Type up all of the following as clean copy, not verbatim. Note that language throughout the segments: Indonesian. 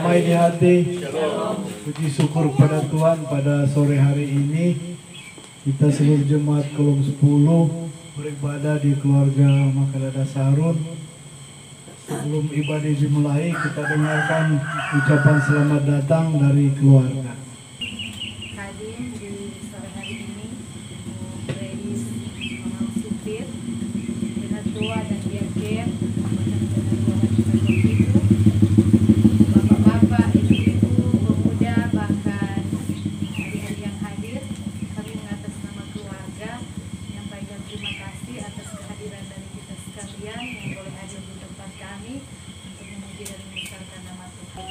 damai di hati. Puji syukur pada Tuhan pada sore hari ini kita seluruh jemaat Kolom 10 beribadah di keluarga Makadada Sarun. Sebelum ibadah dimulai, kita dengarkan ucapan selamat datang dari keluarga. Hadir di sore hari ini, Ibu Gladys Mama Supir, dengan tua dan diaken, bapak-bapak, ibu-ibu, pemuda, bahkan adik-adik yang hadir, kami mengatas nama keluarga menyampaikan terima kasih atas kehadiran dari kita sekalian yang boleh hadir di tempat kami untuk memuji dan membesarkan nama Tuhan.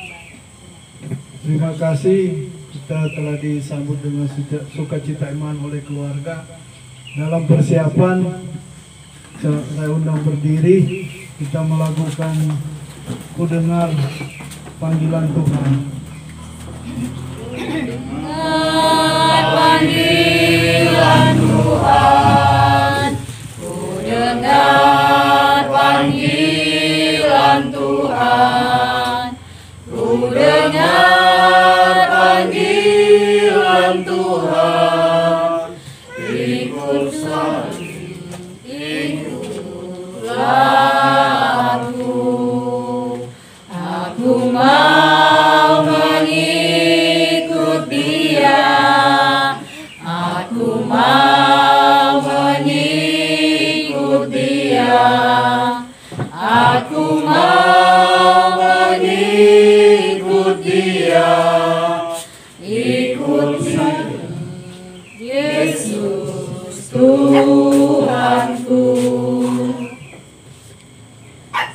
Terima kasih, kita telah disambut dengan sukacita iman oleh keluarga. Dalam persiapan, saya undang berdiri, kita melakukan Ku dengar panggilan Tuhan. Dengar panggilan Tuhan, ku dengar panggilan Tuhan, ku dengar panggilan Tuhan, ikutlah aku mau mengikut Dia, aku mau mengikut Dia, aku mau mengikut Dia, ikuti Yesus Tuhanku.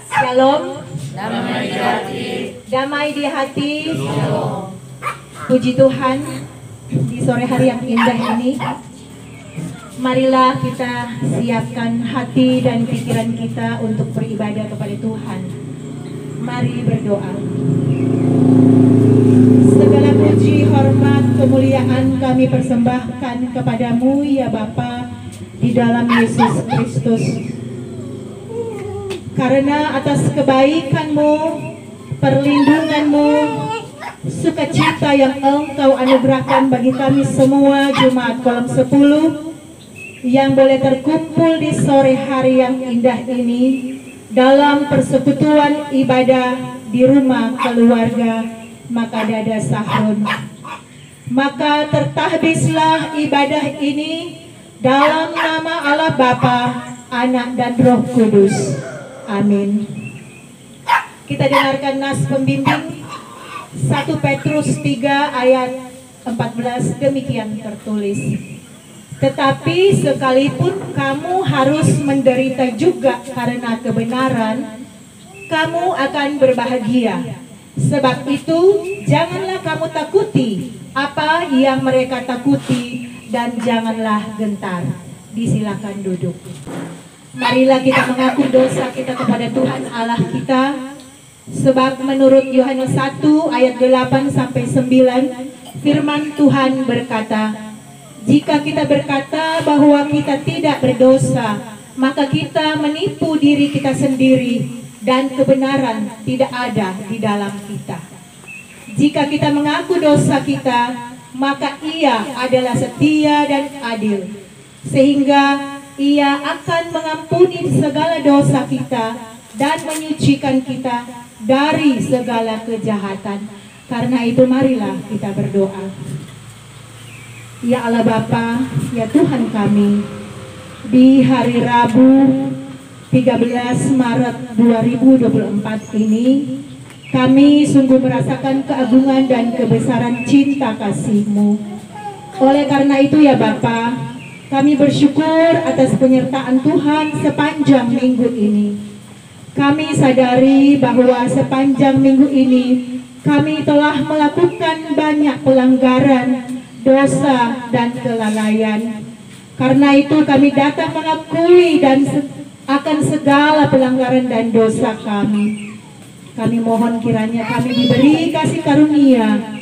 Shalom. Damai di hati. Damai di hati. Shalom. Puji Tuhan, di sore hari yang indah ini, marilah kita siapkan hati dan pikiran kita untuk beribadah kepada Tuhan. Mari berdoa. Segala puji, hormat, kemuliaan kami persembahkan kepadamu ya Bapa di dalam Yesus Kristus. Karena atas kebaikan-Mu, perlindungan-Mu, sukacita yang Engkau anugerahkan bagi kami semua jemaat Kolom 10 yang boleh terkumpul di sore hari yang indah ini dalam persekutuan ibadah di rumah keluarga Makadada Sarun. Maka tertahbislah ibadah ini dalam nama Allah Bapa, Anak dan Roh Kudus. Amin. Kita dengarkan nas pembimbing 1 Petrus 3 ayat 14, demikian tertulis. Tetapi sekalipun kamu harus menderita juga karena kebenaran, kamu akan berbahagia. Sebab itu janganlah kamu takuti apa yang mereka takuti dan janganlah gentar. Disilakan duduk. Marilah kita mengaku dosa kita kepada Tuhan Allah kita. Sebab menurut Yohanes 1 ayat 8 sampai 9 firman Tuhan berkata, jika kita berkata bahwa kita tidak berdosa, maka kita menipu diri kita sendiri dan kebenaran tidak ada di dalam kita. Jika kita mengaku dosa kita, maka Ia adalah setia dan adil, sehingga Ia akan mengampuni segala dosa kita dan menyucikan kita dari segala kejahatan. Karena itu marilah kita berdoa. Ya Allah Bapa, ya Tuhan kami, di hari Rabu 13 Maret 2024 ini, kami sungguh merasakan keagungan dan kebesaran cinta kasih-Mu. Oleh karena itu ya Bapa, kami bersyukur atas penyertaan Tuhan sepanjang minggu ini. Kami sadari bahwa sepanjang minggu ini kami telah melakukan banyak pelanggaran, dosa, dan kelalaian. Karena itu kami datang mengakui dan akan segala pelanggaran dan dosa kami. Kami mohon kiranya kami diberi kasih karunia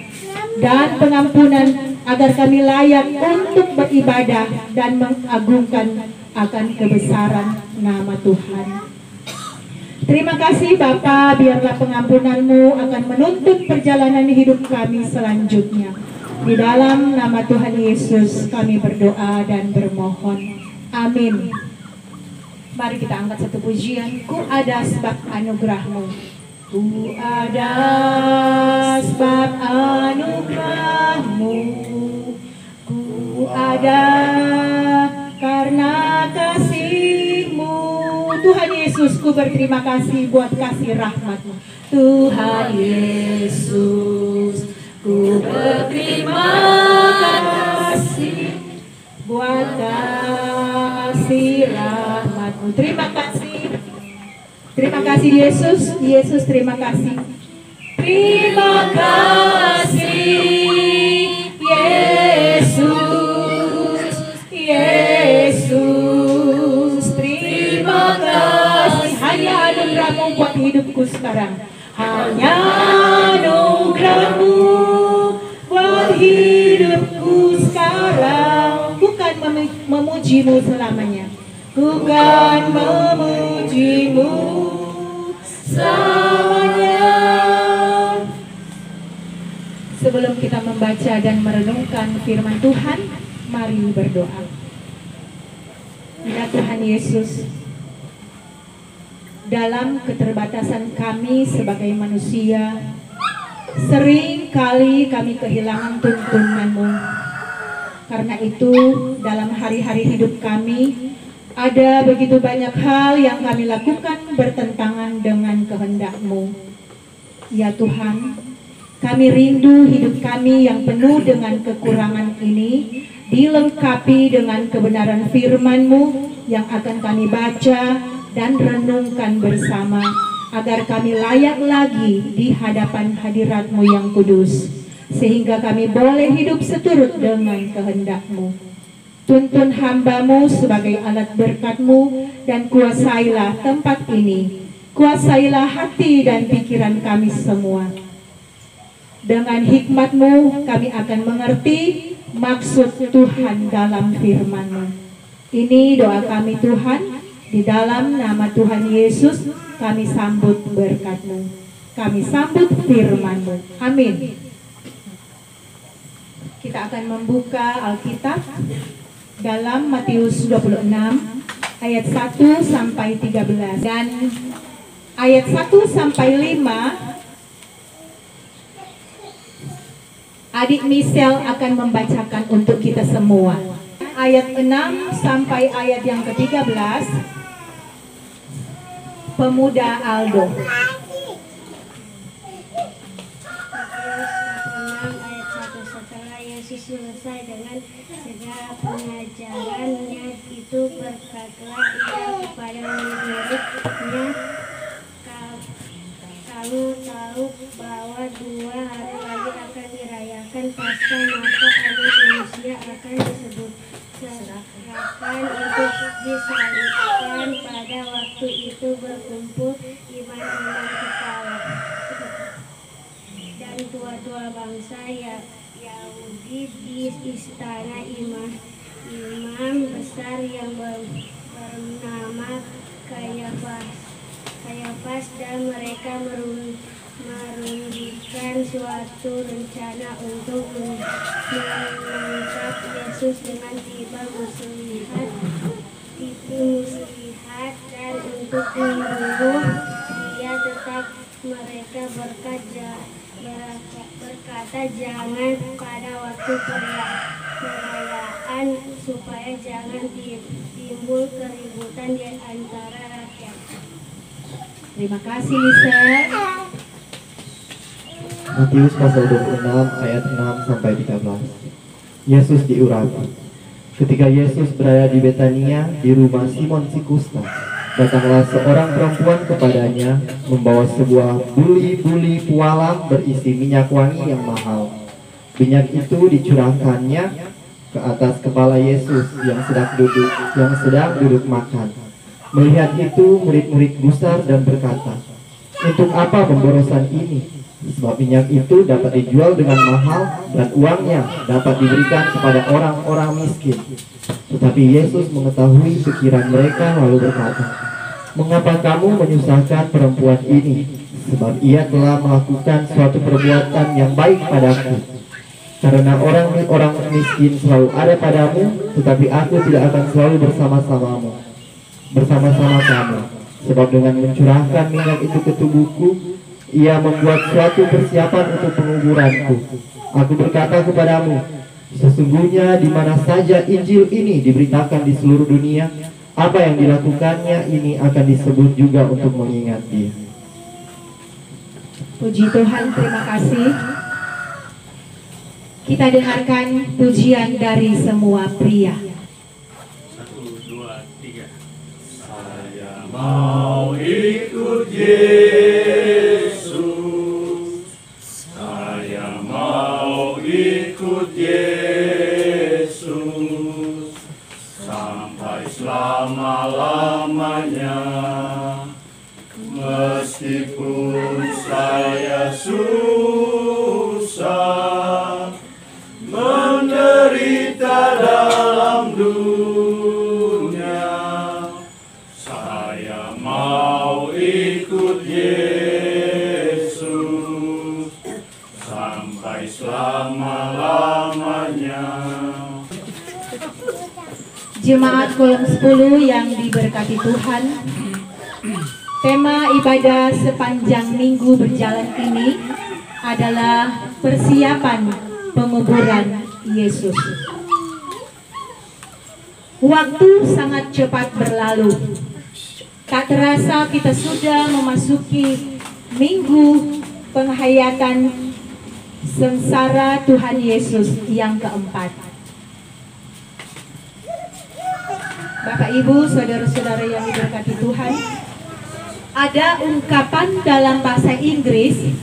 dan pengampunan agar kami layak untuk beribadah dan mengagungkan akan kebesaran nama Tuhan. Terima kasih Bapa, biarlah pengampunan-Mu akan menuntun perjalanan hidup kami selanjutnya. Di dalam nama Tuhan Yesus kami berdoa dan bermohon. Amin. Mari kita angkat satu pujian. Ku ada sebab anugerah-Mu. Ku ada sebab anugerah-Mu. Ku ada karena kasih-Mu. Tuhan Yesus, ku berterima kasih buat kasih rahmat-Mu. Tuhan Yesus, ku berterima kasih buat kasih rahmat-Mu. Terima kasih. Terima kasih Yesus. Yesus, terima kasih. Terima kasih Yesus. Yesus, terima kasih. Hanya anugerah-Mu buat hidupku sekarang. Hanya anugerah-Mu buat hidupku sekarang. Bukan memuji-Mu selamanya. Bukan memuji-Mu selamanya. Sebelum kita membaca dan merenungkan firman Tuhan, mari berdoa. Ya Tuhan Yesus, dalam keterbatasan kami sebagai manusia, sering kali kami kehilangan tuntunan-Mu. Karena itu, dalam hari-hari hidup kami, ada begitu banyak hal yang kami lakukan bertentangan dengan kehendak-Mu. Ya Tuhan, kami rindu hidup kami yang penuh dengan kekurangan ini dilengkapi dengan kebenaran firman-Mu yang akan kami baca dan renungkan bersama, agar kami layak lagi di hadapan hadirat-Mu yang kudus, sehingga kami boleh hidup seturut dengan kehendak-Mu. Tuntun hamba-Mu sebagai alat berkat-Mu dan kuasailah tempat ini. Kuasailah hati dan pikiran kami semua. Dengan hikmat-Mu kami akan mengerti maksud Tuhan dalam firman-Mu. Ini doa kami Tuhan, di dalam nama Tuhan Yesus kami sambut berkat-Mu. Kami sambut firman-Mu. Amin. Kita akan membuka Alkitab dalam Matius 26 ayat 1 sampai 13 dan ayat 1 sampai 5. Adik Michelle akan membacakan untuk kita semua. Ayat 6 sampai ayat yang ke-13. Pemuda Aldo. Setelah Yesus selesai dengan segala pengajarannya itu, berkatalah ia kepada murid-muridnya, kamu tahu bahwa 2 hari lagi akan dirayakan Paskah, maka Anak Manusia akan diserahkan untuk disalibkan. Pada waktu itu berkumpul imam-imam kepala dan tua-tua bangsa Yahudi di istana imam besar yang bernama Kayafas, dan mereka merundingkan suatu rencana untuk menangkap Yesus dengan tipu muslihat dan untuk membunuh dia. Tetap mereka berkata, jangan pada waktu perayaan, supaya jangan timbul keributan di antara rakyat. Terima kasih Michelle. Matius pasal 26 ayat 6 sampai 13. Yesus diurapi. Ketika Yesus berada di Betania di rumah Simon si Kusta, datanglah seorang perempuan kepadanya membawa sebuah buli-buli pualam berisi minyak wangi yang mahal. Minyak itu dicurahkannya ke atas kepala Yesus yang sedang duduk makan. Melihat itu, murid-murid gusar dan berkata, "Untuk apa pemborosan ini? Sebab minyak itu dapat dijual dengan mahal dan uangnya dapat diberikan kepada orang-orang miskin." Tetapi Yesus mengetahui pikiran mereka lalu berkata, Mengapa kamu menyusahkan perempuan ini? Sebab ia telah melakukan suatu perbuatan yang baik padaku. Karena orang miskin selalu ada padamu, tetapi aku tidak akan selalu bersama-sama kamu. Sebab dengan mencurahkan minyak itu ke tubuhku, ia membuat suatu persiapan untuk penguburanku. Aku berkata kepadamu, sesungguhnya di mana saja Injil ini diberitakan di seluruh dunia, apa yang dilakukannya ini akan disebut juga untuk mengingat dia. Puji Tuhan, terima kasih. Kita dengarkan pujian dari semua pria. 1, 2, 3. Saya mau ikut Yesus. Saya mau ikut Yesus sampai selama-lamanya. Meskipun saya susah menderita dalam dunia, saya mau ikut Yesus sampai selama-lamanya. Jemaat Kolom 10 yang diberkati Tuhan, tema ibadah sepanjang minggu berjalan ini adalah persiapan penguburan Yesus. Waktu sangat cepat berlalu. Tak terasa kita sudah memasuki minggu penghayatan sengsara Tuhan Yesus yang keempat. Bapak Ibu, saudara-saudara yang diberkati Tuhan, ada ungkapan dalam bahasa Inggris,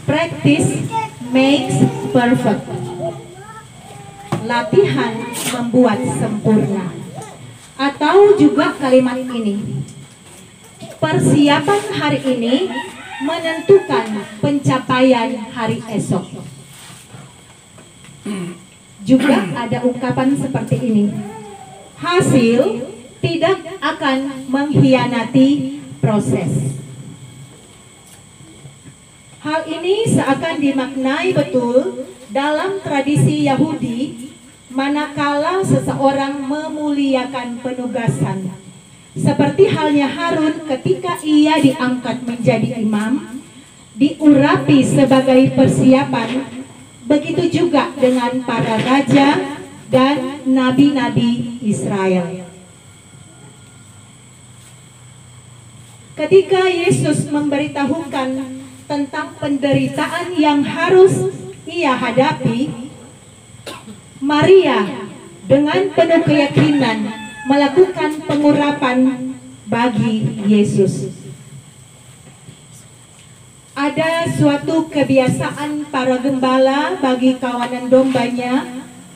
practice makes perfect. Latihan membuat sempurna. Atau juga kalimat ini, persiapan hari ini menentukan pencapaian hari esok. Juga ada ungkapan seperti ini, hasil tidak akan mengkhianati proses. Hal ini seakan dimaknai betul dalam tradisi Yahudi manakala seseorang memuliakan penugasan. Seperti halnya Harun ketika ia diangkat menjadi imam, diurapi sebagai persiapan, begitu juga dengan para raja dan nabi-nabi Israel. Ketika Yesus memberitahukan tentang penderitaan yang harus ia hadapi, Maria dengan penuh keyakinan melakukan pengurapan bagi Yesus. Ada suatu kebiasaan para gembala bagi kawanan dombanya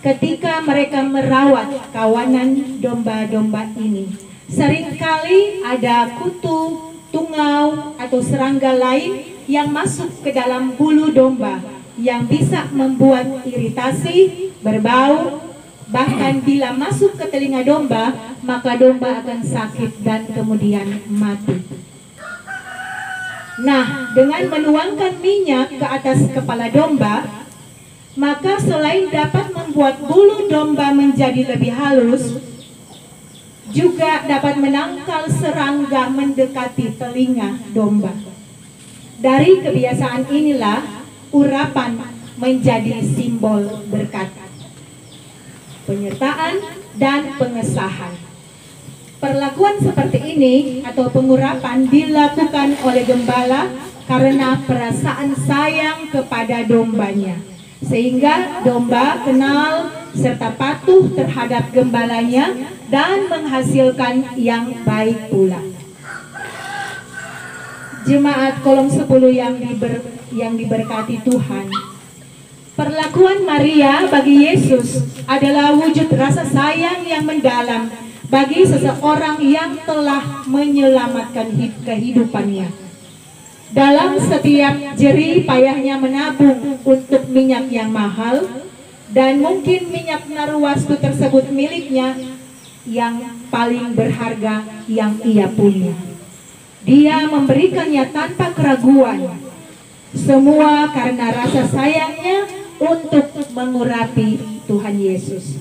ketika mereka merawat kawanan domba-domba ini. Seringkali ada kutu, tungau, atau serangga lain yang masuk ke dalam bulu domba yang bisa membuat iritasi, berbau, bahkan bila masuk ke telinga domba, maka domba akan sakit dan kemudian mati. Nah, dengan menuangkan minyak ke atas kepala domba, maka selain dapat membuat bulu domba menjadi lebih halus, juga dapat menangkal serangga mendekati telinga domba. Dari kebiasaan inilah urapan menjadi simbol berkat, penyertaan dan pengesahan. Perlakuan seperti ini atau pengurapan dilakukan oleh gembala karena perasaan sayang kepada dombanya, sehingga domba kenal serta patuh terhadap gembalanya dan menghasilkan yang baik pula. Jemaat Kolom 10 yang diberkati Tuhan, perlakuan Maria bagi Yesus adalah wujud rasa sayang yang mendalam bagi seseorang yang telah menyelamatkan kehidupannya. Dalam setiap jerih payahnya menabung untuk minyak yang mahal, dan mungkin minyak narwastu tersebut miliknya yang paling berharga yang ia punya. Dia memberikannya tanpa keraguan. Semua karena rasa sayangnya untuk mengurapi Tuhan Yesus.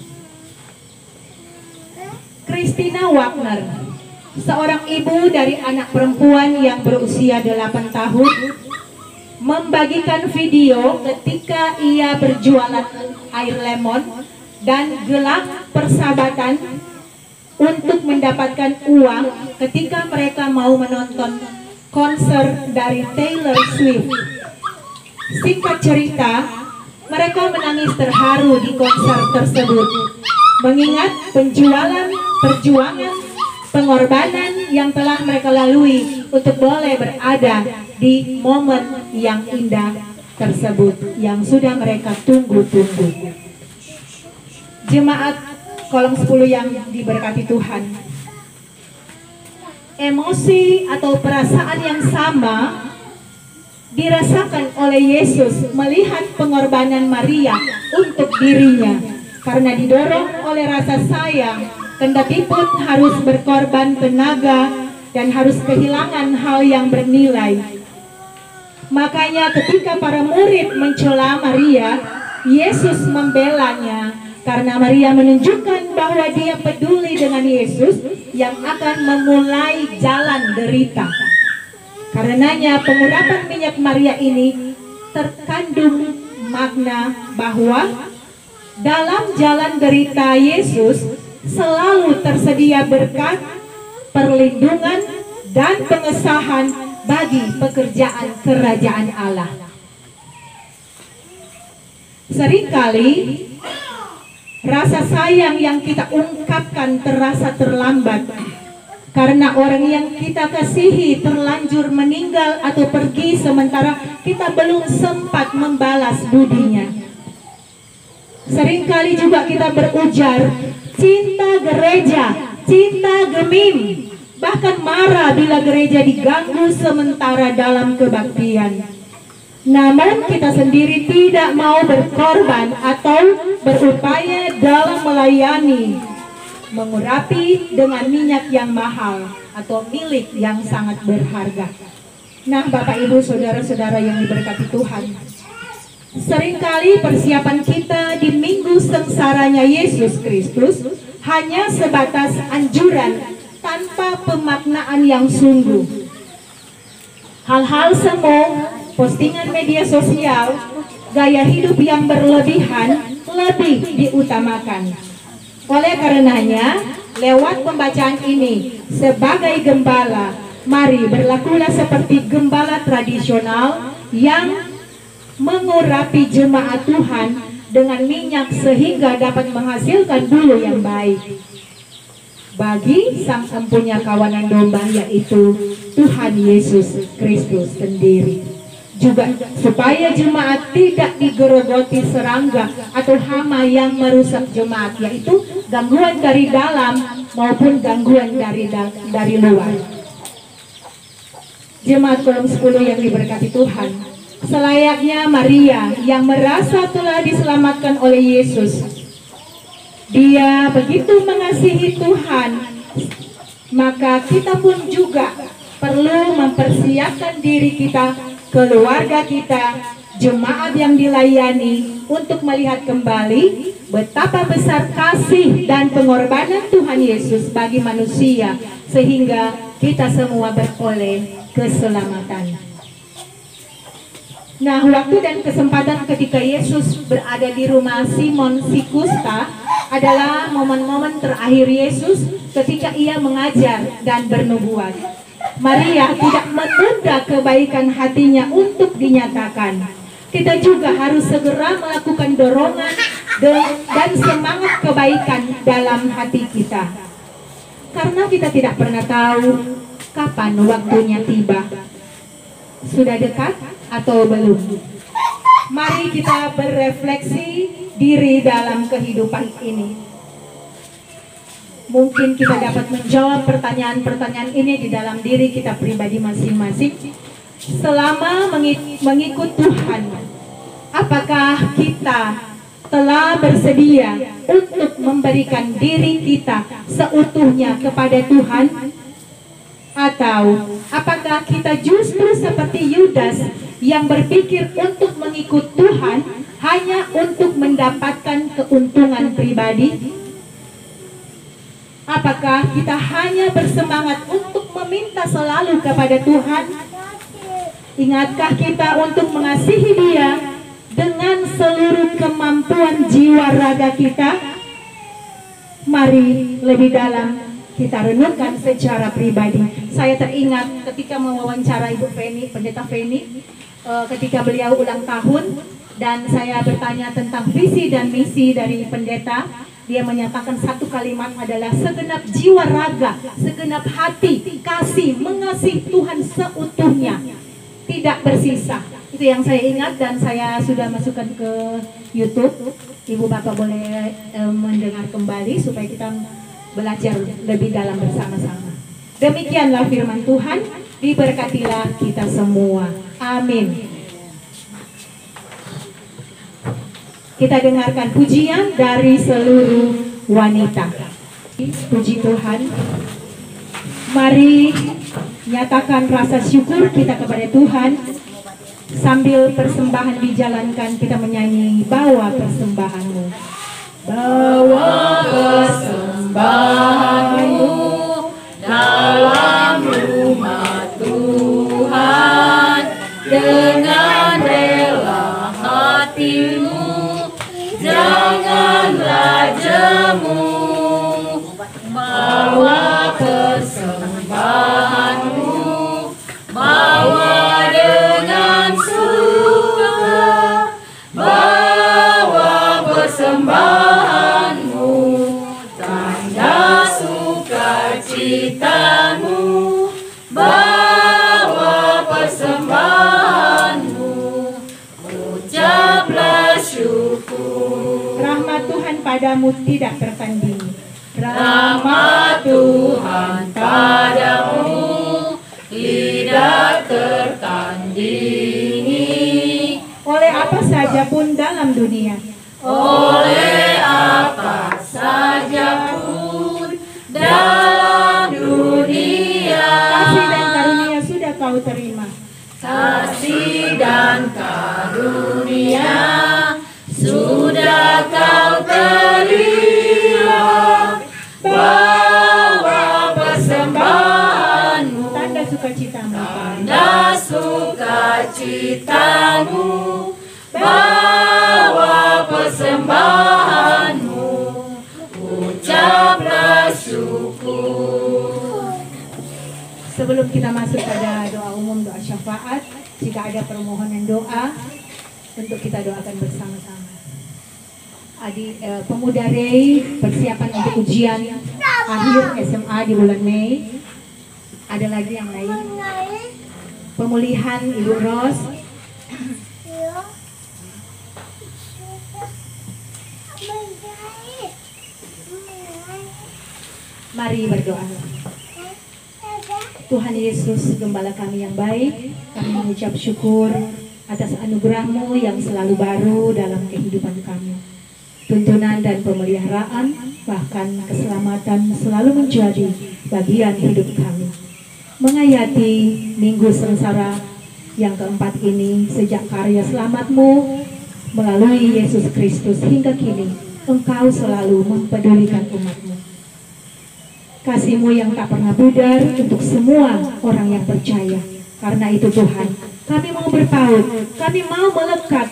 Christina Wagner, seorang ibu dari anak perempuan yang berusia 8 tahun, membagikan video ketika ia berjualan air lemon dan gelang persahabatan untuk mendapatkan uang ketika mereka mau menonton konser dari Taylor Swift. Singkat cerita, mereka menangis terharu di konser tersebut, mengingat perjuangan, pengorbanan yang telah mereka lalui untuk boleh berada di momen yang indah tersebut yang sudah mereka tunggu-tunggu. Jemaat kolom 10 yang diberkati Tuhan, emosi atau perasaan yang sama dirasakan oleh Yesus melihat pengorbanan Maria untuk dirinya, karena didorong oleh rasa sayang, kendati pun harus berkorban tenaga dan harus kehilangan hal yang bernilai. Makanya ketika para murid mencela Maria, Yesus membelanya karena Maria menunjukkan bahwa dia peduli dengan Yesus yang akan memulai jalan derita. Karenanya pengurapan minyak Maria ini terkandung makna bahwa dalam jalan derita Yesus selalu tersedia berkat, perlindungan, dan pengesahan bagi pekerjaan kerajaan Allah. Seringkali rasa sayang yang kita ungkapkan terasa terlambat karena orang yang kita kasihi terlanjur meninggal atau pergi sementara kita belum sempat membalas budinya. Seringkali juga kita berujar cinta gereja, cinta gemim, bahkan marah bila gereja diganggu sementara dalam kebaktian. Namun kita sendiri tidak mau berkorban atau berupaya dalam melayani, mengurapi dengan minyak yang mahal atau milik yang sangat berharga. Nah, Bapak Ibu Saudara-saudara yang diberkati Tuhan, seringkali persiapan kita di minggu sengsaranya Yesus Kristus hanya sebatas anjuran tanpa pemaknaan yang sungguh. Hal-hal semu, postingan media sosial, gaya hidup yang berlebihan lebih diutamakan. Oleh karenanya, lewat pembacaan ini, sebagai gembala, mari berlakulah seperti gembala tradisional yang mengurapi jemaat Tuhan dengan minyak sehingga dapat menghasilkan bulu yang baik bagi sang empunya kawanan domba, yaitu Tuhan Yesus Kristus sendiri. Juga supaya jemaat tidak digerogoti serangga atau hama yang merusak jemaat, yaitu gangguan dari dalam maupun gangguan dari luar. Jemaat kolom 10 yang diberkati Tuhan, selayaknya Maria yang merasa telah diselamatkan oleh Yesus, dia begitu mengasihi Tuhan, maka kita pun juga perlu mempersiapkan diri kita, keluarga kita, jemaat yang dilayani untuk melihat kembali betapa besar kasih dan pengorbanan Tuhan Yesus bagi manusia sehingga kita semua beroleh keselamatan. Nah, waktu dan kesempatan ketika Yesus berada di rumah Simon si Kusta adalah momen-momen terakhir Yesus ketika ia mengajar dan bernubuat. Maria tidak menunda kebaikan hatinya untuk dinyatakan. Kita juga harus segera melakukan dorongan dan semangat kebaikan dalam hati kita. Karena kita tidak pernah tahu kapan waktunya tiba. Sudah dekat atau belum? Mari kita berefleksi diri dalam kehidupan ini. Mungkin kita dapat menjawab pertanyaan-pertanyaan ini di dalam diri kita pribadi masing-masing. Selama mengikut Tuhan, apakah kita telah bersedia untuk memberikan diri kita seutuhnya kepada Tuhan? Atau apakah kita justru seperti Yudas yang berpikir untuk mengikut Tuhan hanya untuk mendapatkan keuntungan pribadi? Apakah kita hanya bersemangat untuk meminta selalu kepada Tuhan? Ingatkah kita untuk mengasihi Dia dengan seluruh kemampuan jiwa raga kita? Mari lebih dalam kita renungkan secara pribadi. Saya teringat ketika mewawancara Ibu Feni, Pendeta Feni, ketika beliau ulang tahun, dan saya bertanya tentang visi dan misi dari pendeta. Dia menyatakan satu kalimat adalah segenap jiwa raga, segenap hati, kasih, mengasihi Tuhan seutuhnya, tidak bersisa. Itu yang saya ingat dan saya sudah masukkan ke YouTube. Ibu Bapak boleh mendengar kembali supaya kita belajar lebih dalam bersama-sama. Demikianlah firman Tuhan, diberkatilah kita semua. Amin. Kita dengarkan pujian dari seluruh wanita. Puji Tuhan. Mari nyatakan rasa syukur kita kepada Tuhan. Sambil persembahan dijalankan, kita menyanyi Bawa Persembahanmu. Bawa persembahanmu dalam rumah Tuhan dengan rela hatimu. Janganlah jemu, bawa persembahanmu, bawa dengan suka, bawa persembahanmu, tanda sukacitamu, bawa persembahanmu, ucaplah syukur. Rahmat Tuhan padamu tidak tertandingi. Rahmat Tuhan padamu tidak tertandingi. Oleh apa saja pun dalam dunia, oleh apa saja pun dalam dunia, kasih dan karunia sudah kau terima. Kasih dan karunia sudah kau terima. Bawa persembahanmu, tanda sukacitamu, tanda sukacitamu, bawa persembahanmu, ucaplah syukur. Sebelum kita masuk pada doa umum, doa syafaat, jika ada permohonan doa, untuk kita doakan bersama-sama. Pemuda Rei persiapan untuk ujian akhir SMA di bulan Mei. Ada lagi yang lain? Pemulihan Ibu Ros. Mari berdoa. Tuhan Yesus, Gembala kami yang baik, kami mengucap syukur atas anugerah-Mu yang selalu baru dalam kehidupan kami. Tuntunan dan pemeliharaan, bahkan keselamatan selalu menjadi bagian hidup kami. Menghayati minggu sengsara yang keempat ini, sejak karya selamat-Mu melalui Yesus Kristus hingga kini, Engkau selalu mempedulikan umat-Mu. Kasih-Mu yang tak pernah pudar untuk semua orang yang percaya. Karena itu Tuhan, kami mau berpaut, kami mau melekat,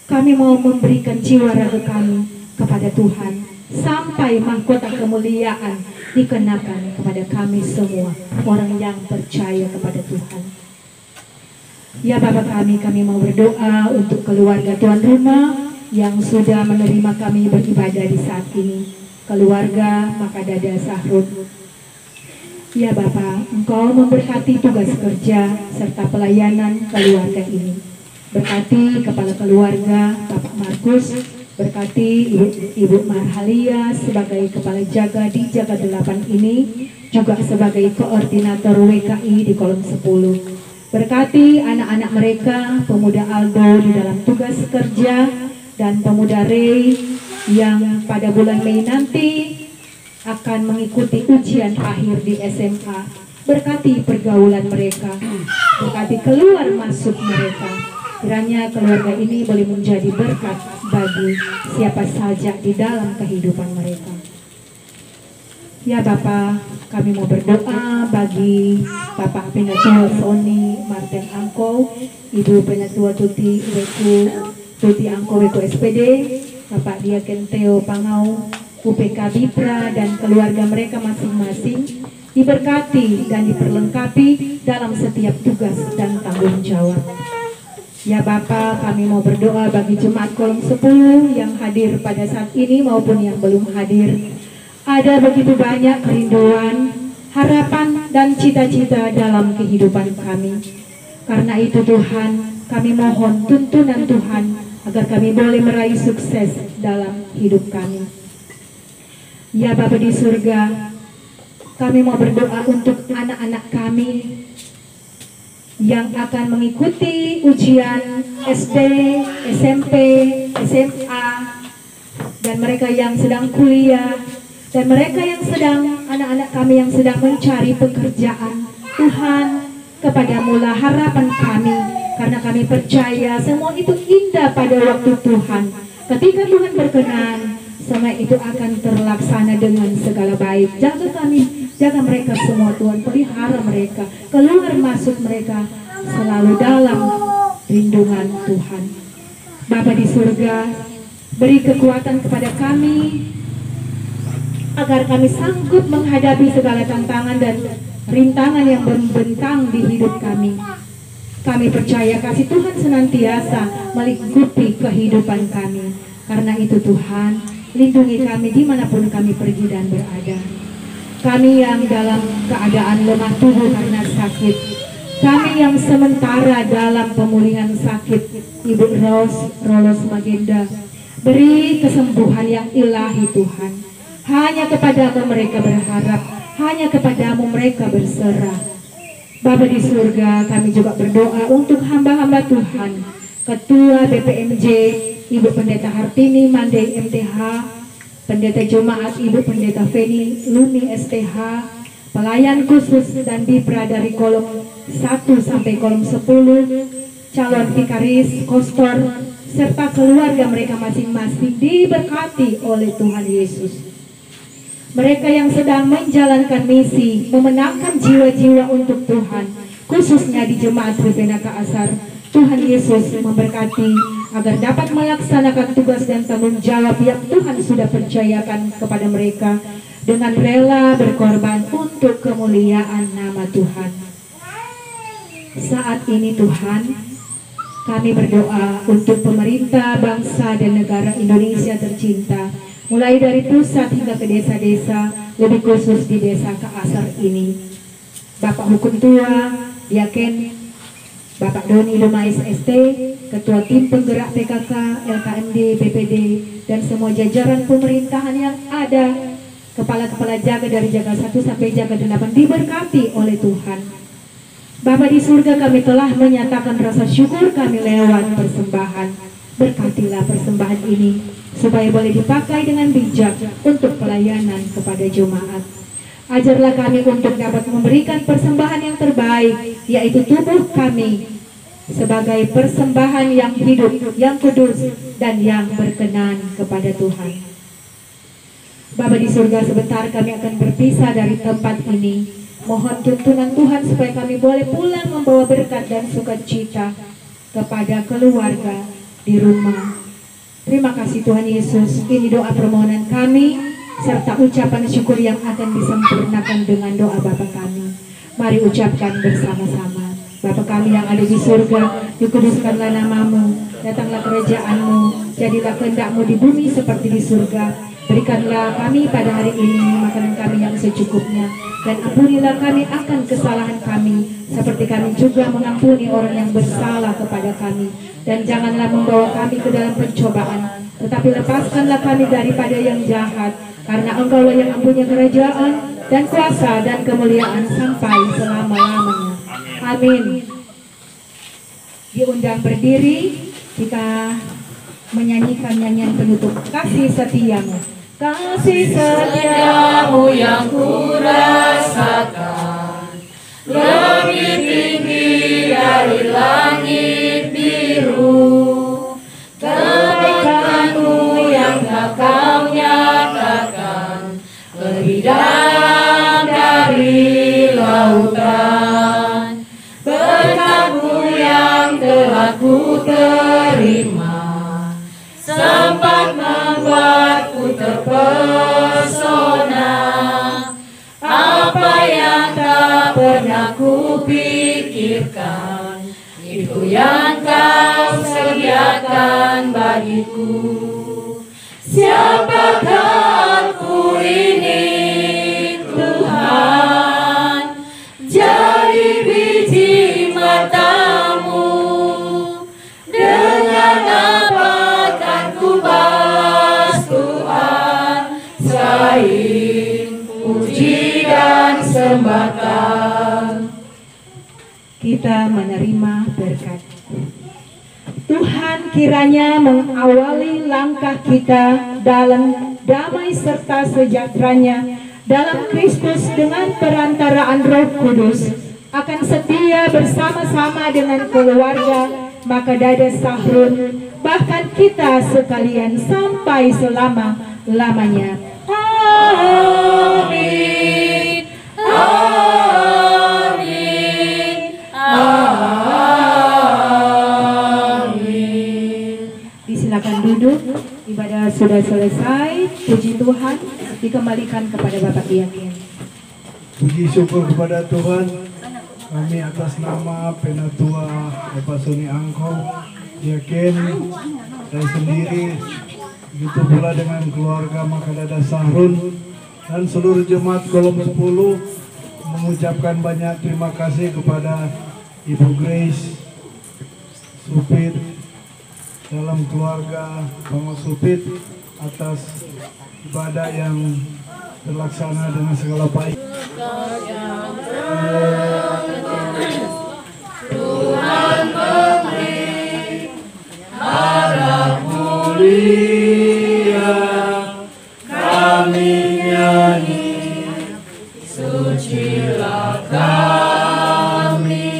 kami mau memberikan jiwa raga kami kepada Tuhan, sampai mahkota kemuliaan dikenakan kepada kami semua, orang yang percaya kepada Tuhan. Ya Bapa kami mau berdoa untuk keluarga tuan rumah yang sudah menerima kami beribadah di saat ini, keluarga Makadada Sahrun. Ya Bapa, Engkau memberkati tugas kerja serta pelayanan keluarga ini. Berkati kepala keluarga Bapak Markus, berkati Ibu Marhalia sebagai kepala jaga di Jaga 8 ini, juga sebagai koordinator WKI di kolom 10. Berkati anak-anak mereka, pemuda Aldo di dalam tugas kerja, dan pemuda Rei yang pada bulan Mei nanti akan mengikuti ujian akhir di SMA. Berkati pergaulan mereka, berkati keluar masuk mereka. Kiranya keluarga ini boleh menjadi berkat bagi siapa saja di dalam kehidupan mereka. Ya Bapa, kami mau berdoa bagi Bapak Penatua Sony Martin Angko, Ibu Penatua Tuti Angko Weku SPD, Bapak Diaken Theo Pangau, UPK Bipra dan keluarga mereka masing-masing diberkati dan diperlengkapi dalam setiap tugas dan tanggung jawab. Ya Bapa, kami mau berdoa bagi Jemaat Kolom 10 yang hadir pada saat ini maupun yang belum hadir. Ada begitu banyak kerinduan, harapan dan cita-cita dalam kehidupan kami. Karena itu Tuhan, kami mohon tuntunan Tuhan agar kami boleh meraih sukses dalam hidup kami. Ya Bapa di surga, kami mau berdoa untuk anak-anak kami yang akan mengikuti ujian SD, SMP, SMA, dan mereka yang sedang kuliah, dan mereka yang sedang, anak-anak kami yang sedang mencari pekerjaan. Tuhan, kepadamu-lah harapan kami, karena kami percaya semua itu indah pada waktu Tuhan. Ketika Tuhan berkenan, semua itu akan terlaksana dengan segala baik. Jaga kami, jaga mereka semua Tuhan, pelihara mereka, keluar masuk mereka selalu dalam lindungan Tuhan. Bapa di surga, beri kekuatan kepada kami agar kami sanggup menghadapi segala tantangan dan rintangan yang membentang di hidup kami. Kami percaya kasih Tuhan senantiasa melingkupi kehidupan kami. Karena itu Tuhan, lindungi kami dimanapun kami pergi dan berada. Kami yang dalam keadaan lemah tubuh karena sakit, kami yang sementara dalam pemulihan sakit, Ibu Rolos Magenda, beri kesembuhan yang ilahi Tuhan. Hanya kepadamu mereka berharap, hanya kepadamu mereka berserah. Bapa di surga, kami juga berdoa untuk hamba-hamba Tuhan, Ketua BPMJ, Ibu Pendeta Hartini Mandai MTH, Pendeta Jemaat Ibu Pendeta Feni Lumi STH, pelayan khusus dan Bipra dari kolom 1 sampai kolom 10, calon vikaris, kostor, serta keluarga mereka masing-masing diberkati oleh Tuhan Yesus. Mereka yang sedang menjalankan misi, memenangkan jiwa-jiwa untuk Tuhan, khususnya di Jemaat Tripenaka Asar, Tuhan Yesus memberkati agar dapat melaksanakan tugas dan tanggung jawab yang Tuhan sudah percayakan kepada mereka dengan rela berkorban untuk kemuliaan nama Tuhan. Saat ini Tuhan, kami berdoa untuk pemerintah, bangsa dan negara Indonesia tercinta, mulai dari pusat hingga ke desa-desa, lebih khusus di desa Kaasar ini. Bapak Hukum Tua, Diaken, Bapak Doni Lumais ST, Ketua Tim Penggerak PKK, LKMD, BPD, dan semua jajaran pemerintahan yang ada, kepala-kepala jaga dari jaga 1 sampai jaga 8 diberkati oleh Tuhan. Bapa di surga, kami telah menyatakan rasa syukur kami lewat persembahan. Berkatilah persembahan ini supaya boleh dipakai dengan bijak untuk pelayanan kepada jemaat. Ajarlah kami untuk dapat memberikan persembahan yang terbaik, yaitu tubuh kami, sebagai persembahan yang hidup, yang kudus, dan yang berkenan kepada Tuhan. Bapa di surga, sebentar kami akan berpisah dari tempat ini. Mohon tuntunan Tuhan supaya kami boleh pulang membawa berkat dan sukacita kepada keluarga di rumah. Terima kasih Tuhan Yesus. Ini doa permohonan kami serta ucapan syukur yang akan disempurnakan dengan doa Bapa kami. Mari ucapkan bersama-sama. Bapa kami yang ada di surga, dikuduskanlah namamu, datanglah kerajaan-Mu, jadilah kehendak-Mu di bumi seperti di surga. Berikanlah kami pada hari ini makanan kami yang secukupnya, dan ampunilah kami akan kesalahan kami, seperti kami juga mengampuni orang yang bersalah kepada kami. Dan janganlah membawa kami ke dalam pencobaan, tetapi lepaskanlah kami daripada yang jahat, karena Engkau-lah yang mempunyai kerajaan dan kuasa dan kemuliaan sampai selama-lamanya. Amin. Diundang berdiri, kita menyanyikan nyanyian penutup Kasih Setiamu. Kasih setiamu yang kurasakan terpesona. Apa yang tak pernah kupikirkan, itu yang Kau sediakan bagiku. Siapakah aku ini, Tuhan? Jadi biji mata-Mu. Dengan apa akan ku balas Tuhan, selain puji dan sembah Kau. Kita menerima berkat. Tuhan kiranya mengawali langkah kita dalam damai serta sejahteranya dalam Kristus dengan perantaraan Roh Kudus, akan setia bersama-sama dengan keluarga Makedada Sahrun, bahkan kita sekalian sampai selama-lamanya. Amin. Amin. Amin. Disilakan duduk. Ibadah sudah selesai. Puji Tuhan. Dikembalikan kepada Bapak Diaken. Puji syukur kepada Tuhan. Kami atas nama Penatua Bapak Soni Angko, Diaken, saya sendiri, begitu pula dengan keluarga Makedada Sahrun dan seluruh jemaat Kolom 10 mengucapkan banyak terima kasih kepada Ibu Grace Supit dalam keluarga Pangos Supit atas ibadah yang terlaksana dengan segala baik. Tuhan memberi harap mulia, kami nyanyi, sucilah kami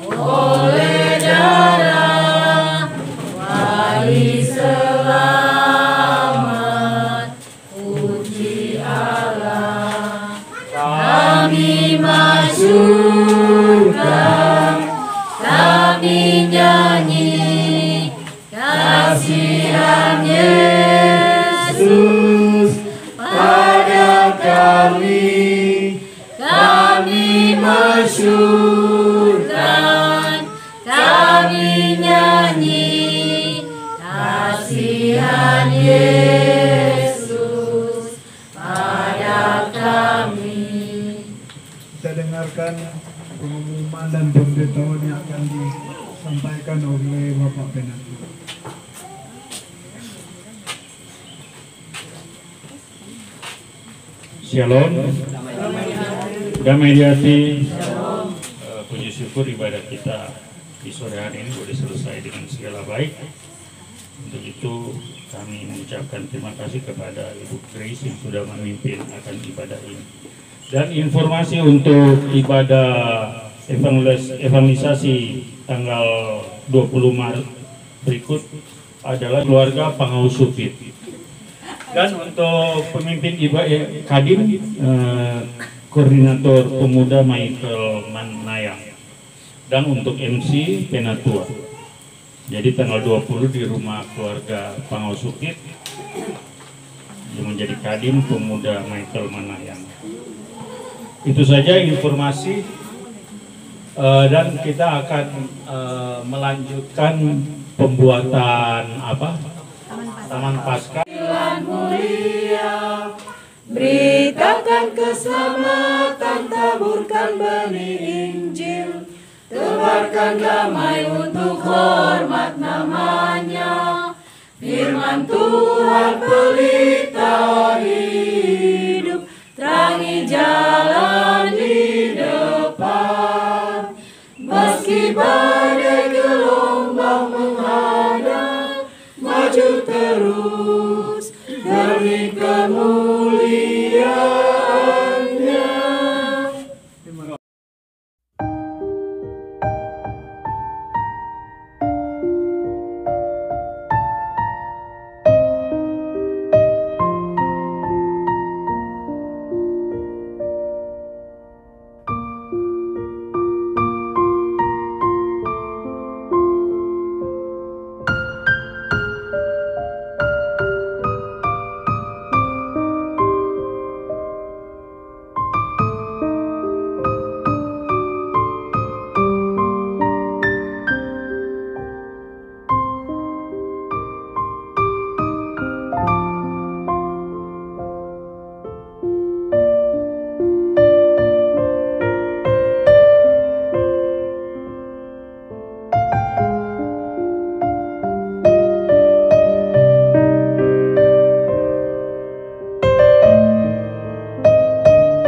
oleh darah wali selamat, puji Allah. Kami masyurkan, kami nyanyi kasihan Yesus pada kami. Kami masyurkan, kami nyanyi kasihan Yesus pada kami. Kita dengarkan pengumuman dan pemberitahuan yang akan disampaikan oleh Bapak Penatua. Shalom, damai di hati. Puji syukur ibadah kita di sore hari ini boleh selesai dengan segala baik. Untuk itu kami mengucapkan terima kasih kepada Ibu Grace yang sudah memimpin akan ibadah ini. Dan informasi untuk ibadah evangelisasi tanggal 20 Maret berikut adalah keluarga Pangau Supit. Dan untuk pemimpin ibadah Kadim, koordinator pemuda Michael Manayang. Dan untuk MC Penatua. Jadi tanggal 20 di rumah keluarga Pangau Supit yang menjadi Kadim pemuda Michael Manayang. Itu saja informasi, dan kita akan melanjutkan pembuatan Taman Paskah. Mulia, beritakan keselamatan, taburkan benih Injil, tebarkan damai untuk hormat namanya. Firman Tuhan pelita hidup.